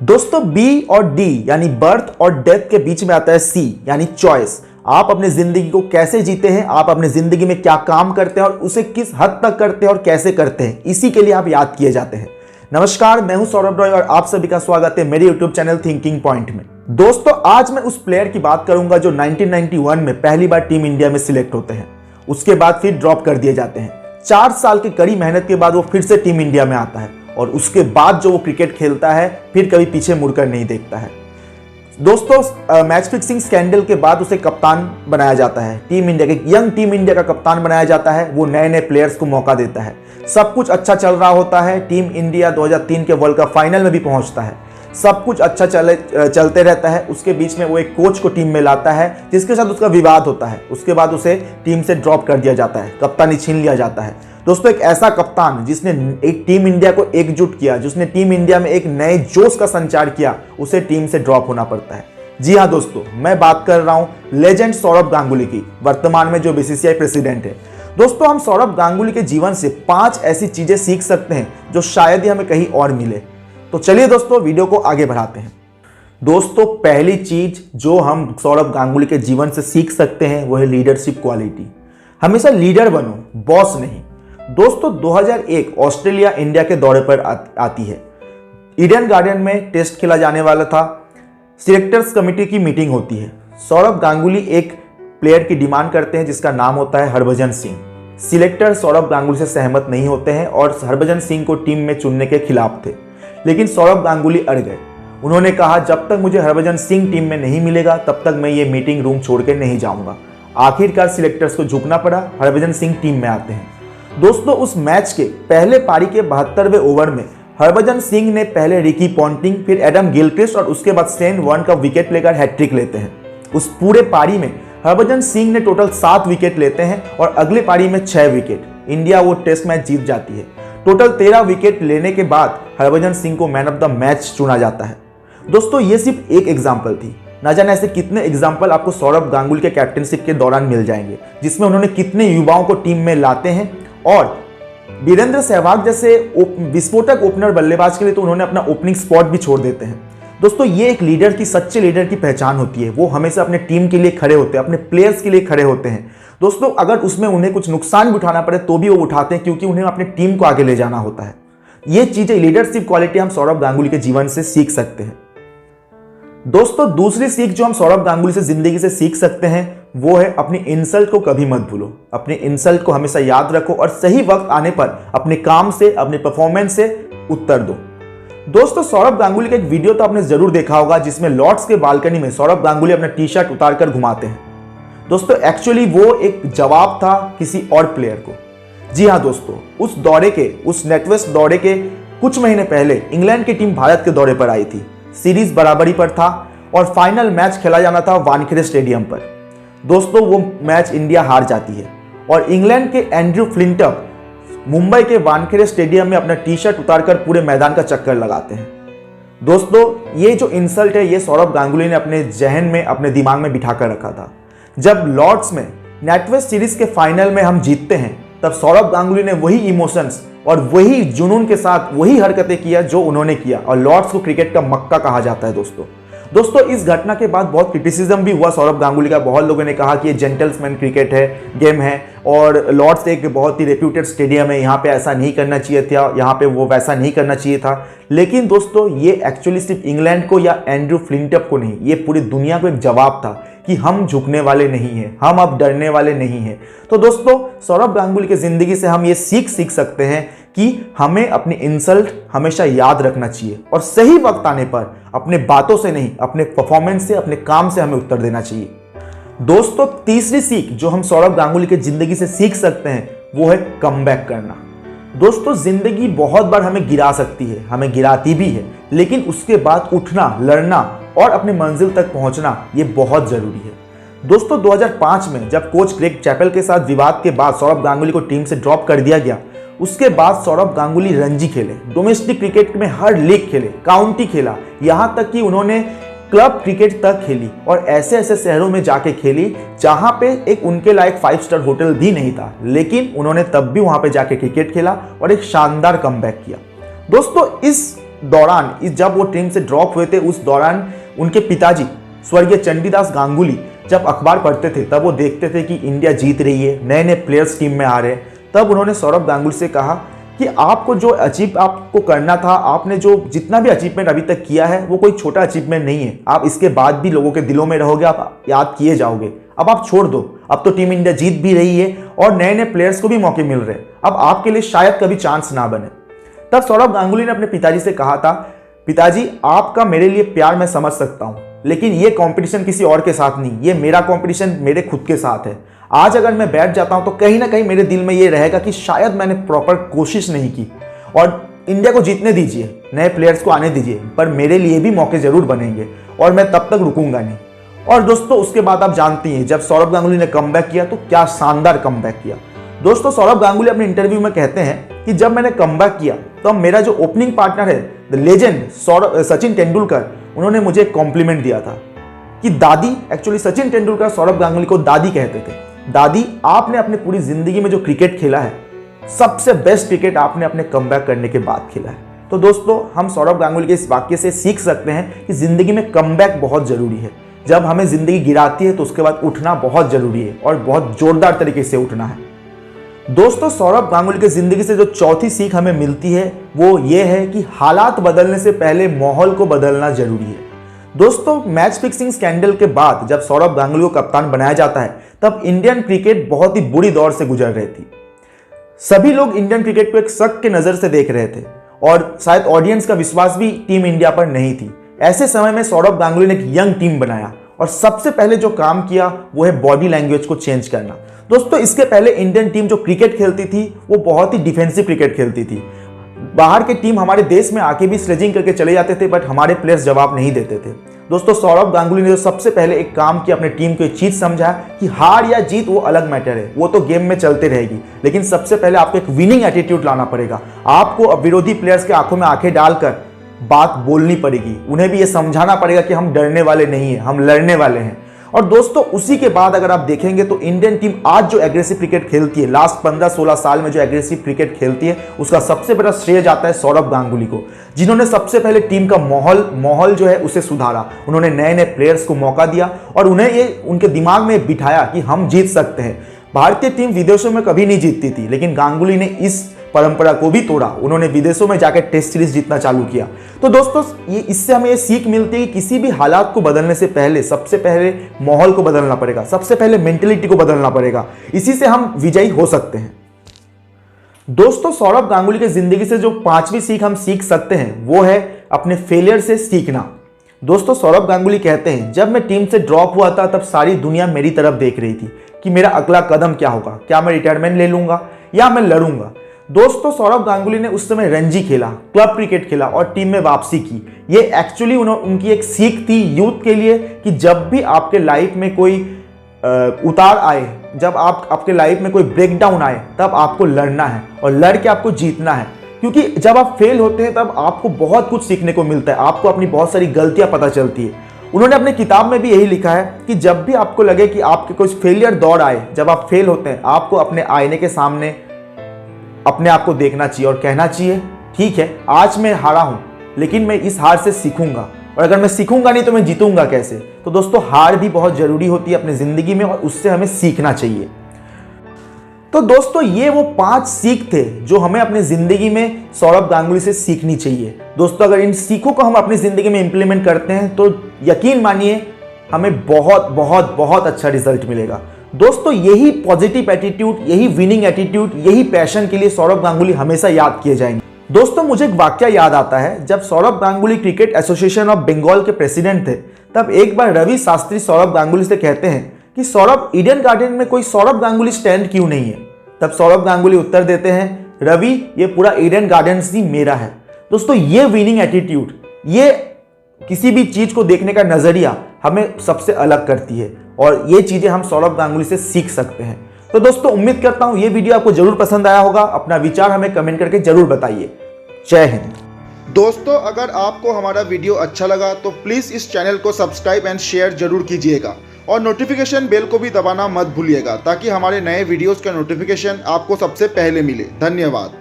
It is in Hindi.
दोस्तों बी और डी यानी बर्थ और डेथ के बीच में आता है सी यानी चॉइस। आप अपनी जिंदगी को कैसे जीते हैं, आप अपनी जिंदगी में क्या काम करते हैं और उसे किस हद तक करते हैं और कैसे करते हैं, इसी के लिए आप याद किए जाते हैं। नमस्कार, मैं हूं सौरभ रॉय और आप सभी का स्वागत है मेरे यूट्यूब चैनल थिंकिंग पॉइंट में। दोस्तों आज मैं उस प्लेयर की बात करूंगा जो 1991 में पहली बार टीम इंडिया में सिलेक्ट होते हैं, उसके बाद फिर ड्रॉप कर दिए जाते हैं। 4 साल की कड़ी मेहनत के बाद वो फिर से टीम इंडिया में आता है और उसके बाद जो वो क्रिकेट खेलता है फिर कभी पीछे मुड़कर नहीं देखता है। दोस्तों मैच फिक्सिंग स्कैंडल के बाद उसे कप्तान बनाया जाता है, टीम इंडिया के यंग टीम इंडिया का कप्तान बनाया जाता है। वो नए नए प्लेयर्स को मौका देता है, सब कुछ अच्छा चल रहा होता है। टीम इंडिया 2003 के वर्ल्ड कप फाइनल में भी पहुंचता है, सब कुछ अच्छा चलते रहता है। उसके बीच में वो एक कोच को टीम में लाता है जिसके साथ उसका विवाद होता है, उसके बाद उसे टीम से ड्रॉप कर दिया जाता है, कप्तानी छीन लिया जाता है। दोस्तों एक ऐसा कप्तान जिसने एक टीम इंडिया को एकजुट किया, जिसने टीम इंडिया में एक नए जोश का संचार किया, उसे टीम से ड्रॉप होना पड़ता है। जी हाँ दोस्तों, मैं बात कर रहा हूं लेजेंड सौरभ गांगुली की, वर्तमान में जो बीसीसीआई प्रेसिडेंट है। दोस्तों हम सौरभ गांगुली के जीवन से 5 ऐसी चीजें सीख सकते हैं जो शायद ही हमें कहीं और मिले। तो चलिए दोस्तों वीडियो को आगे बढ़ाते हैं। दोस्तों पहली चीज जो हम सौरभ गांगुली के जीवन से सीख सकते हैं वो है लीडरशिप क्वालिटी। हमेशा लीडर बनो, बॉस नहीं। दोस्तों 2001 ऑस्ट्रेलिया इंडिया के दौरे पर आती है। ईडन गार्डन में टेस्ट खेला जाने वाला था। सिलेक्टर्स कमेटी की मीटिंग होती है। सौरभ गांगुली एक प्लेयर की डिमांड करते हैं जिसका नाम होता है हरभजन सिंह। सिलेक्टर सौरभ गांगुली से सहमत नहीं होते हैं और हरभजन सिंह को टीम में चुनने के खिलाफ थे, लेकिन सौरभ गांगुली अड़ गए। उन्होंने कहा जब तक मुझे हरभजन सिंह टीम में नहीं मिलेगा तब तक मैं ये मीटिंग रूम छोड़ के नहीं जाऊंगा। आखिरकार सिलेक्टर्स को झुकना पड़ा, हरभजन सिंह टीम में आते हैं। दोस्तों उस मैच के पहले पारी के 72वें ओवर में हरभजन सिंह ने पहले रिकी पॉन्टिंग, फिर एडम गिलक्रिस्ट और उसके बाद शेन वॉर्न का विकेट लेकर हैट्रिक लेते हैं। उस पूरे पारी में हरभजन सिंह ने टोटल 7 विकेट लेते हैं और अगले पारी में 6 विकेट। इंडिया वो टेस्ट मैच जीत जाती है। टोटल 13 विकेट लेने के बाद हरभजन सिंह को मैन ऑफ द मैच चुना जाता है। दोस्तों ये सिर्फ एक एग्जाम्पल थी, ना जाने ऐसे कितने एग्जाम्पल आपको सौरभ गांगुली के कैप्टनशिप के दौरान मिल जाएंगे जिसमें उन्होंने कितने युवाओं को टीम में लाते हैं। और वीरेंद्र सहवाग जैसे विस्फोटक ओपनर बल्लेबाज के लिए तो उन्होंने अपना ओपनिंग स्पॉट भी छोड़ देते हैं। दोस्तों ये एक लीडर की, सच्चे लीडर की पहचान होती है। वो हमेशा अपने टीम के लिए खड़े होते हैं, अपने प्लेयर्स के लिए खड़े होते हैं। दोस्तों अगर उसमें उन्हें कुछ नुकसान भी उठाना पड़े तो भी वो उठाते हैं, क्योंकि उन्हें अपनी टीम को आगे ले जाना होता है। ये चीजें, लीडरशिप क्वालिटी हम सौरभ गांगुली के जीवन से सीख सकते हैं। दोस्तों दूसरी सीख जो हम सौरभ गांगुली से जिंदगी से सीख सकते हैं वो है अपनी इंसल्ट को कभी मत भूलो। अपनी इंसल्ट को हमेशा याद रखो और सही वक्त आने पर अपने काम से, अपने परफॉर्मेंस से उत्तर दो। दोस्तों सौरभ गांगुली का एक वीडियो तो आपने जरूर देखा होगा जिसमें लॉर्ड्स के बालकनी में सौरभ गांगुली अपना टी शर्ट उतारकर घुमाते हैं। दोस्तों एक्चुअली वो एक जवाब था किसी और प्लेयर को। जी हाँ दोस्तों, उस नेटवेस्ट दौरे के कुछ महीने पहले इंग्लैंड की टीम भारत के दौरे पर आई थी। सीरीज बराबरी पर था और फाइनल मैच खेला जाना था वानखेड़े स्टेडियम पर। दोस्तों वो मैच इंडिया हार जाती है और इंग्लैंड के एंड्रू फ्लिंटअप मुंबई के वानखेड़े स्टेडियम में अपना टी शर्ट उतारकर पूरे मैदान का चक्कर लगाते हैं। दोस्तों ये जो इंसल्ट है ये सौरभ गांगुली ने अपने जहन में, अपने दिमाग में बिठा कर रखा था। जब लॉर्ड्स में नेटवेस्ट सीरीज के फाइनल में हम जीतते हैं तब सौरभ गांगुली ने वही इमोशंस और वही जुनून के साथ वही हरकतें किया जो उन्होंने किया, और लॉर्ड्स को क्रिकेट का मक्का कहा जाता है। दोस्तों इस घटना के बाद बहुत क्रिटिसिज्म भी हुआ सौरभ गांगुली का। बहुत लोगों ने कहा कि ये जेंटलमैन क्रिकेट है, गेम है, और लॉर्ड्स एक बहुत ही रेप्यूटेड स्टेडियम है, यहाँ पे ऐसा नहीं करना चाहिए था, यहाँ पे वो वैसा नहीं करना चाहिए था। लेकिन दोस्तों ये एक्चुअली सिर्फ इंग्लैंड को या एंड्रू फ्लिंटअप को नहीं, ये पूरी दुनिया को एक जवाब था कि हम झुकने वाले नहीं हैं, हम अब डरने वाले नहीं हैं। तो दोस्तों सौरभ गांगुली की जिंदगी से हम ये सीख सकते हैं कि हमें अपनी इंसल्ट हमेशा याद रखना चाहिए और सही वक्त आने पर अपने बातों से नहीं, अपने परफॉर्मेंस से, अपने काम से हमें उत्तर देना चाहिए। दोस्तों तीसरी सीख जो हम सौरभ गांगुली की जिंदगी से सीख सकते हैं वो है कमबैक करना। दोस्तों जिंदगी बहुत बार हमें गिरा सकती है, हमें गिराती भी है, लेकिन उसके बाद उठना, लड़ना और अपनी मंजिल तक पहुंचना ये बहुत जरूरी है। दोस्तों 2005 में जब कोच ग्रेग चैपल के साथ विवाद के बाद सौरभ गांगुली को टीम से ड्रॉप कर दिया गया, उसके बाद सौरभ गांगुली रणजी खेले, डोमेस्टिक क्रिकेट में हर लीग खेले, काउंटी खेला, यहां तक कि उन्होंने क्लब क्रिकेट तक खेली और ऐसे ऐसे शहरों में जाके खेली जहां पे एक उनके लायक 5 स्टार होटल भी नहीं था, लेकिन उन्होंने तब भी वहां पे जाके क्रिकेट खेला और एक शानदार कमबैक किया। दोस्तों इस दौरान जब वो टीम से ड्रॉप हुए थे उस दौरान उनके पिताजी स्वर्गीय चंडीदास गांगुली जब अखबार पढ़ते थे तब वो देखते थे कि इंडिया जीत रही है, नए नए प्लेयर्स टीम में आ रहे हैं। तब उन्होंने सौरभ गांगुली से कहा कि आपको जो अचीव आपको करना था, आपने जो जितना भी अचीवमेंट अभी तक किया है वो कोई छोटा अचीवमेंट नहीं है। आप इसके बाद भी लोगों के दिलों में रहोगे, आप याद किए जाओगे। अब आप छोड़ दो, अब तो टीम इंडिया जीत भी रही है और नए नए प्लेयर्स को भी मौके मिल रहे हैं, अब आपके लिए शायद कभी चांस ना बने। तब सौरभ गांगुली ने अपने पिताजी से कहा था, पिताजी आपका मेरे लिए प्यार मैं समझ सकता हूं, लेकिन ये कंपटीशन किसी और के साथ नहीं, ये मेरा कंपटीशन मेरे खुद के साथ है। आज अगर मैं बैठ जाता हूं तो कहीं ना कहीं मेरे दिल में ये रहेगा कि शायद मैंने प्रॉपर कोशिश नहीं की, और इंडिया को जीतने दीजिए, नए प्लेयर्स को आने दीजिए, पर मेरे लिए भी मौके जरूर बनेंगे और मैं तब तक रुकूंगा नहीं। और दोस्तों उसके बाद आप जानती हैं जब सौरभ गांगुली ने कमबैक किया तो क्या शानदार कमबैक किया। दोस्तों सौरभ गांगुली अपने इंटरव्यू में कहते हैं कि जब मैंने कमबैक किया तो मेरा जो ओपनिंग पार्टनर है द लेजेंड सचिन तेंदुलकर, उन्होंने मुझे कॉम्प्लीमेंट दिया था कि दादी, एक्चुअली सचिन तेंदुलकर सौरभ गांगुली को दादी कहते थे, दादी आपने अपनी पूरी जिंदगी में जो क्रिकेट खेला है सबसे बेस्ट क्रिकेट आपने अपने कमबैक करने के बाद खेला है। तो दोस्तों हम सौरभ गांगुली के इस वाक्य से सीख सकते हैं कि जिंदगी में कमबैक बहुत जरूरी है। जब हमें जिंदगी गिराती है तो उसके बाद उठना बहुत जरूरी है और बहुत जोरदार तरीके से उठना है। दोस्तों सौरभ गांगुली की जिंदगी से जो चौथी सीख हमें मिलती है वो ये है कि हालात बदलने से पहले माहौल को बदलना जरूरी है। दोस्तों मैच फिक्सिंग स्कैंडल के बाद जब सौरभ गांगुली को कप्तान बनाया जाता है तब इंडियन क्रिकेट बहुत ही बुरी दौर से गुजर रही थी। सभी लोग इंडियन क्रिकेट को एक शक के नजर से देख रहे थे और शायद ऑडियंस का विश्वास भी टीम इंडिया पर नहीं थी। ऐसे समय में सौरभ गांगुली ने एक यंग टीम बनाया और सबसे पहले जो काम किया वो है बॉडी लैंग्वेज को चेंज करना। दोस्तों इसके पहले इंडियन टीम जो क्रिकेट खेलती थी वो बहुत ही डिफेंसिव क्रिकेट खेलती थी। बाहर के टीम हमारे देश में आके भी स्लेजिंग करके चले जाते थे बट हमारे प्लेयर्स जवाब नहीं देते थे। दोस्तों सौरभ गांगुली ने जो सबसे पहले एक काम किया, अपने टीम को एक चीज समझा कि हार या जीत वो अलग मैटर है, वो तो गेम में चलते रहेगी, लेकिन सबसे पहले आपको एक विनिंग एटीट्यूड लाना पड़ेगा। आपको अब विरोधी प्लेयर्स के आंखों में आंखें डालकर बात बोलनी पड़ेगी, उन्हें भी ये समझाना पड़ेगा कि हम डरने वाले नहीं हैं, हम लड़ने वाले हैं। और दोस्तों उसी के बाद अगर आप देखेंगे तो इंडियन टीम आज जो एग्रेसिव क्रिकेट खेलती है, लास्ट 15-16 साल में जो एग्रेसिव क्रिकेट खेलती है, उसका सबसे बड़ा श्रेय जाता है सौरभ गांगुली को, जिन्होंने सबसे पहले टीम का माहौल जो है उसे सुधारा। उन्होंने नए नए प्लेयर्स को मौका दिया और उन्हें ये उनके दिमाग में बिठाया कि हम जीत सकते हैं। भारतीय टीम विदेशों में कभी नहीं जीतती थी, लेकिन गांगुली ने इस परंपरा को भी तोड़ा, उन्होंने विदेशों में जाकर टेस्ट सीरीज जीतना चालू किया। तो दोस्तों ये इससे हमें ये सीख मिलती है कि किसी भी हालात को बदलने से पहले सबसे पहले माहौल को बदलना पड़ेगा, सबसे पहले मेंटेलिटी को बदलना पड़ेगा, इसी से हम विजयी हो सकते हैं। दोस्तों सौरभ गांगुली की जिंदगी से जो पांचवी सीख हम सीख सकते हैं वो है अपने फेलियर से सीखना। दोस्तों सौरभ गांगुली कहते हैं जब मैं टीम से ड्रॉप हुआ था तब सारी दुनिया मेरी तरफ देख रही थी कि मेरा अगला कदम क्या होगा, क्या मैं रिटायरमेंट ले लूंगा या मैं लड़ूंगा। दोस्तों सौरभ गांगुली ने उस समय रणजी खेला, क्लब क्रिकेट खेला और टीम में वापसी की। ये एक्चुअली उनकी एक सीख थी यूथ के लिए कि जब भी आपके लाइफ में कोई उतार आए, जब आपके लाइफ में कोई ब्रेकडाउन आए, तब आपको लड़ना है और लड़ के आपको जीतना है, क्योंकि जब आप फेल होते हैं तब आपको बहुत कुछ सीखने को मिलता है, आपको अपनी बहुत सारी गलतियां पता चलती है। उन्होंने अपने किताब में भी यही लिखा है कि जब भी आपको लगे कि आपके कोई फेलियर दौर आए, जब आप फेल होते हैं, आपको अपने आईने के सामने अपने आप को देखना चाहिए और कहना चाहिए ठीक है आज मैं हारा हूं, लेकिन मैं इस हार से सीखूंगा, और अगर मैं सीखूंगा नहीं तो मैं जीतूंगा कैसे। तो दोस्तों हार भी बहुत जरूरी होती है अपनी जिंदगी में और उससे हमें सीखना चाहिए। तो दोस्तों ये वो 5 सीख थे जो हमें अपनी जिंदगी में सौरभ गांगुली से सीखनी चाहिए। दोस्तों अगर इन सीखों को हम अपनी जिंदगी में इंप्लीमेंट करते हैं तो यकीन मानिए हमें बहुत बहुत बहुत अच्छा रिजल्ट मिलेगा। दोस्तों यही पॉजिटिव एटीट्यूड, यही विनिंग एटीट्यूड, यही पैशन के लिए सौरभ गांगुली हमेशा याद किए जाएंगे। दोस्तों मुझे एक वाकया याद आता है, जब Sourav Ganguly cricket association of Bengal के प्रेसिडेंट थे तब एक बार रवि शास्त्री सौरभ गांगुली से कहते हैं कि सौरभ ईडन गार्डन में कोई सौरभ गांगुली स्टैंड क्यों नहीं है। तब सौरभ गांगुली उत्तर देते हैं रवि ये पूरा ईडन गार्डन्स ही मेरा है। दोस्तों ये विनिंग एटीट्यूड, ये किसी भी चीज को देखने का नजरिया हमें सबसे अलग करती है और ये चीजें हम सौरभ गांगुली से सीख सकते हैं। तो दोस्तों उम्मीद करता हूं ये वीडियो आपको जरूर पसंद आया होगा। अपना विचार हमें कमेंट करके जरूर बताइए। जय हिंद। दोस्तों अगर आपको हमारा वीडियो अच्छा लगा तो प्लीज़ इस चैनल को सब्सक्राइब एंड शेयर जरूर कीजिएगा और नोटिफिकेशन बेल को भी दबाना मत भूलिएगा ताकि हमारे नए वीडियोस का नोटिफिकेशन आपको सबसे पहले मिले। धन्यवाद।